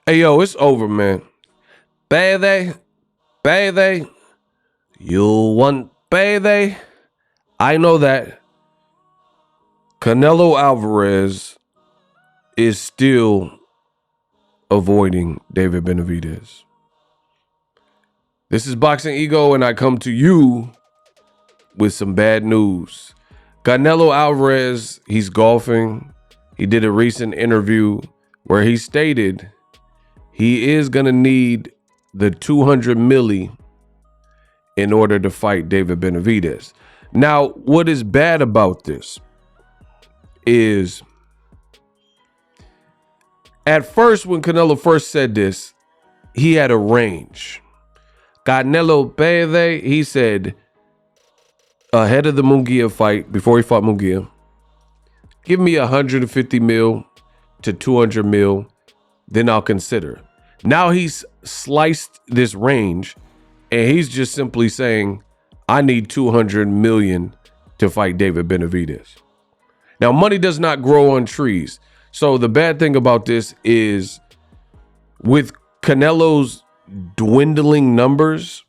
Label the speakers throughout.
Speaker 1: Hey, yo, it's over, man. Payday, payday. You want payday? I know that Canelo Alvarez is still avoiding David Benavidez. This is Boxing Ego, and I come to you with some bad news. Canelo Alvarez, he's golfing. He did a recent interview where he stated he is going to need the 200 milli in order to fight David Benavidez. Now, what is bad about this is at first, when Canelo first said this, he had a range. Canelo Payday, he said ahead of the Munguia fight, before he fought Munguia, give me 150 mil to 200 mil, then I'll consider. Now he's sliced this range and he's just simply saying, I need 200 million to fight David Benavidez. Now, money does not grow on trees. So the bad thing about this is with Canelo's dwindling numbers,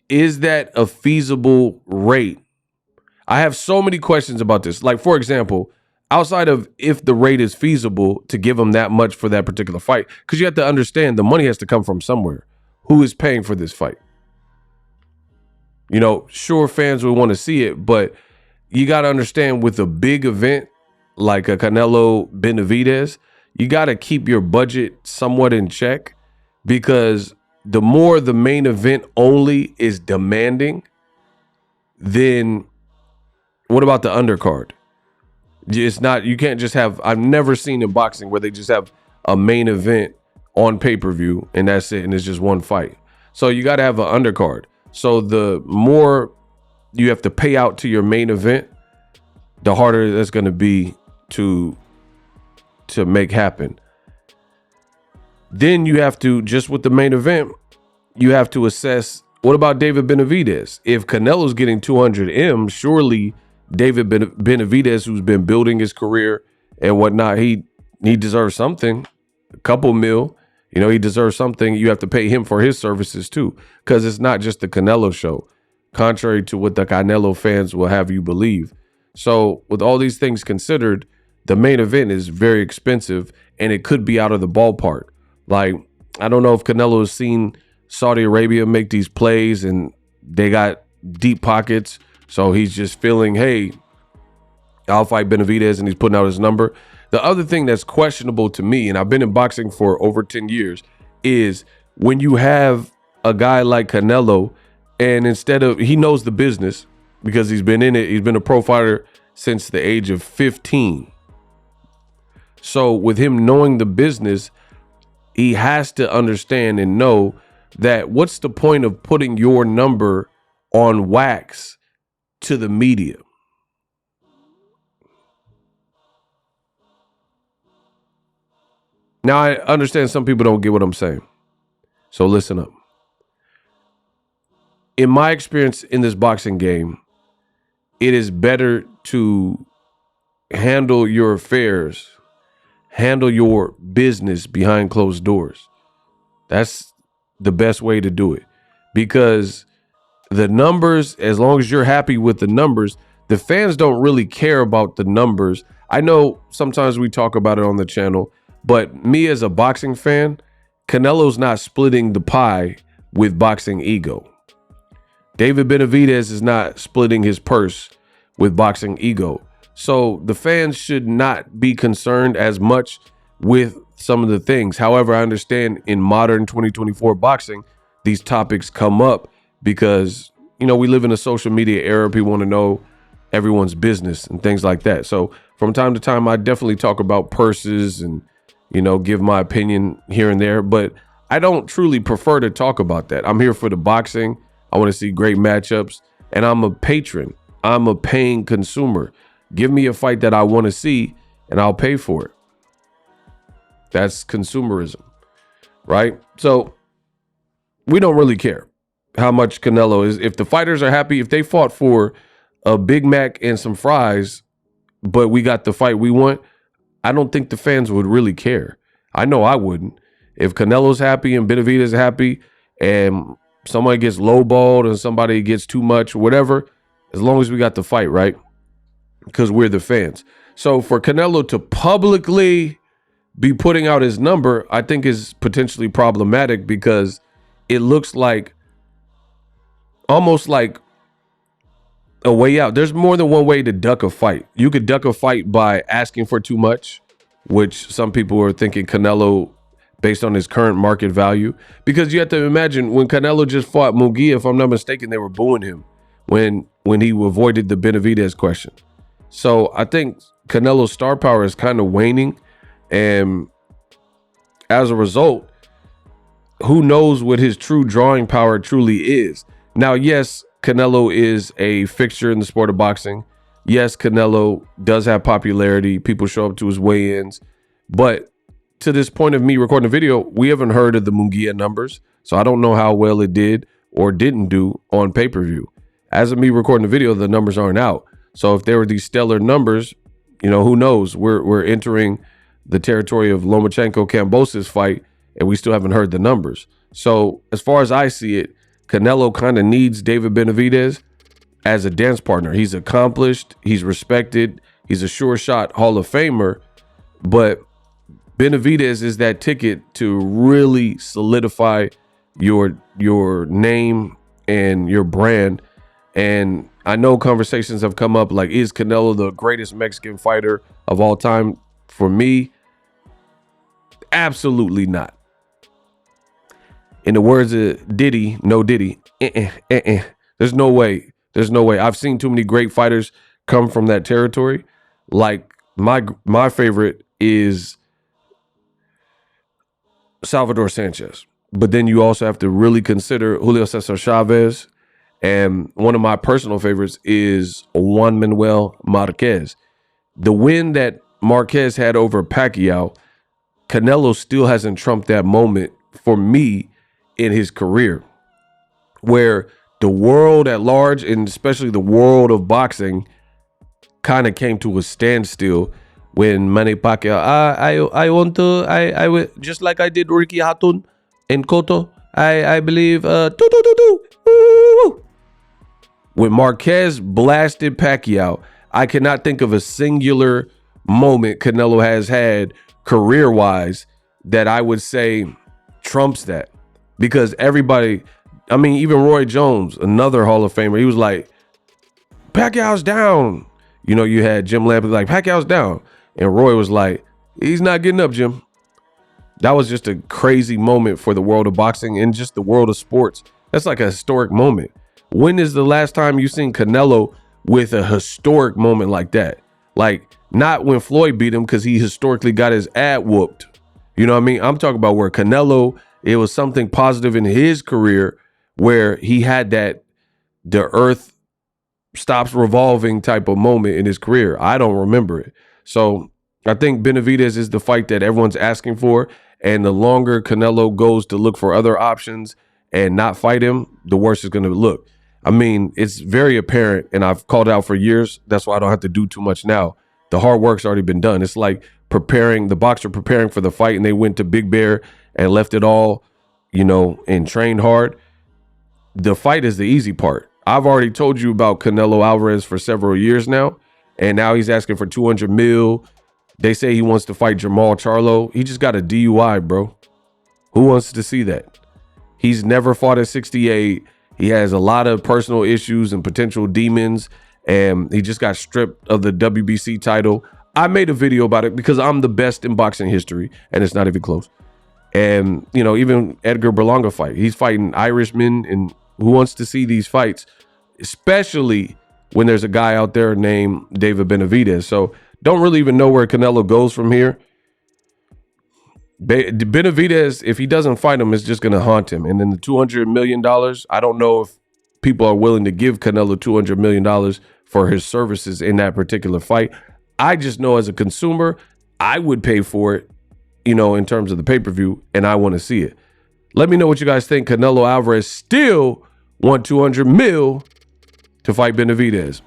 Speaker 1: is that a feasible rate? I have so many questions about this. Like, for example, outside of if the rate is feasible to give him that much for that particular fight, because you have to understand the money has to come from somewhere. Who is paying for this fight? You know, sure, fans would want to see it, but you got to understand with a big event like a Canelo Benavidez, you got to keep your budget somewhat in check, because the more the main event only is demanding, then what about the undercard? It's not, you can't just have, I've never seen in boxing where they just have a main event on pay-per-view and that's it, and it's just one fight. So you got to have an undercard. So the more you have to pay out to your main event, the harder that's going to be to make happen. Then you have to, just with the main event, you have to assess, what about David Benavidez? If Canelo's getting 200 M, surely David Benavidez, who's been building his career and whatnot, he deserves something, a couple mil. You know, he deserves something. You have to pay him for his services too, because it's not just the Canelo show, contrary to what the Canelo fans will have you believe. So with all these things considered, the main event is very expensive and it could be out of the ballpark. Like, I don't know if Canelo has seen Saudi Arabia make these plays and they got deep pockets. So he's just feeling, hey, I'll fight Benavidez, and he's putting out his number. The other thing that's questionable to me, and I've been in boxing for over 10 years, is when you have a guy like Canelo, and instead of, he knows the business because he's been in it. He's been a pro fighter since the age of 15. So with him knowing the business, he has to understand and know that what's the point of putting your number on wax to the media? Now, I understand some people don't get what I'm saying. So listen up. In my experience in this boxing game, it is better to handle your affairs, handle your business behind closed doors. That's the best way to do it, because the numbers, as long as you're happy with the numbers, the fans don't really care about the numbers. I know sometimes we talk about it on the channel, but me as a boxing fan, Canelo's not splitting the pie with Boxing Ego. David Benavidez is not splitting his purse with Boxing Ego. So the fans should not be concerned as much with some of the things. However, I understand in modern 2024 boxing, these topics come up because, you know, we live in a social media era. People want to know everyone's business and things like that. So from time to time, I definitely talk about purses and, you know, give my opinion here and there, but I don't truly prefer to talk about that. I'm here for the boxing. I want to see great matchups, and I'm a patron. I'm a paying consumer. Give me a fight that I want to see and I'll pay for it. That's consumerism, right? So we don't really care how much Canelo is. If the fighters are happy, if they fought for a Big Mac and some fries, but we got the fight we want, I don't think the fans would really care. I know I wouldn't. If Canelo's happy and Benavidez is happy and somebody gets lowballed and somebody gets too much, whatever, as long as we got the fight, right? Because we're the fans. So for Canelo to publicly be putting out his number, I think is potentially problematic because it looks like almost like a way out. There's more than one way to duck a fight. You could duck a fight by asking for too much, which some people are thinking Canelo, based on his current market value, because you have to imagine when Canelo just fought Munguia, if I'm not mistaken, they were booing him when he avoided the Benavidez question. So I think Canelo's star power is kind of waning, and as a result, who knows what his true drawing power truly is. Now, yes, Canelo is a fixture in the sport of boxing. Yes, Canelo does have popularity. People show up to his weigh-ins. But to this point of me recording the video, we haven't heard of the Munguia numbers. So I don't know how well it did or didn't do on pay-per-view. As of me recording the video, the numbers aren't out. So if there were these stellar numbers, you know, who knows? We're entering the territory of Lomachenko-Kambosos fight, and we still haven't heard the numbers. So as far as I see it, Canelo kind of needs David Benavidez as a dance partner. He's accomplished, he's respected, he's a sure shot Hall of Famer, but Benavidez is that ticket to really solidify your name and your brand. And I know conversations have come up like, is Canelo the greatest Mexican fighter of all time? For me, absolutely not. In the words of Diddy, no Diddy, there's no way. There's no way. I've seen too many great fighters come from that territory. Like my favorite is Salvador Sanchez. But then you also have to really consider Julio Cesar Chavez. And one of my personal favorites is Juan Manuel Marquez. The win that Marquez had over Pacquiao, Canelo still hasn't trumped that moment for me in his career, where the world at large, and especially the world of boxing, kind of came to a standstill when Manny Pacquiao, I want to, I will, just like I did Ricky Hatton and Cotto, I believe, when Marquez blasted Pacquiao, I cannot think of a singular moment Canelo has had career-wise that I would say trumps that. Because everybody, I mean, even Roy Jones, another Hall of Famer, he was like, Pacquiao's down. You know, you had Jim Lampley like, Pacquiao's down. And Roy was like, he's not getting up, Jim. That was just a crazy moment for the world of boxing and just the world of sports. That's like a historic moment. When is the last time you seen Canelo with a historic moment like that? Like, not when Floyd beat him because he historically got his ad whooped. You know what I mean? I'm talking about where Canelo, it was something positive in his career where he had that the earth stops revolving type of moment in his career. I don't remember it. So I think Benavidez is the fight that everyone's asking for. And the longer Canelo goes to look for other options and not fight him, the worse it's going to look. I mean, it's very apparent, and I've called it out for years. That's why I don't have to do too much now. The hard work's already been done. It's like the boxer preparing for the fight, and they went to Big Bear and left it all, you know, and trained hard. The fight is the easy part. I've already told you about Canelo Alvarez for several years now, and now he's asking for 200 mil. They say he wants to fight Jamal Charlo. He just got a DUI, bro. Who wants to see that? He's never fought at 68. He has a lot of personal issues and potential demons, and he just got stripped of the WBC title. I made a video about it because I'm the best in boxing history, and it's not even close. And, you know, even Edgar Berlanga fight, he's fighting Irishmen, and who wants to see these fights, especially when there's a guy out there named David Benavidez. So don't really even know where Canelo goes from here. Benavidez, if he doesn't fight him, is just going to haunt him. And then the $200 million, I don't know if people are willing to give Canelo $200 million for his services in that particular fight. I just know as a consumer, I would pay for it, you know, in terms of the pay-per-view, and I want to see it. Let me know what you guys think. Canelo Alvarez still want 200 mil to fight Benavidez.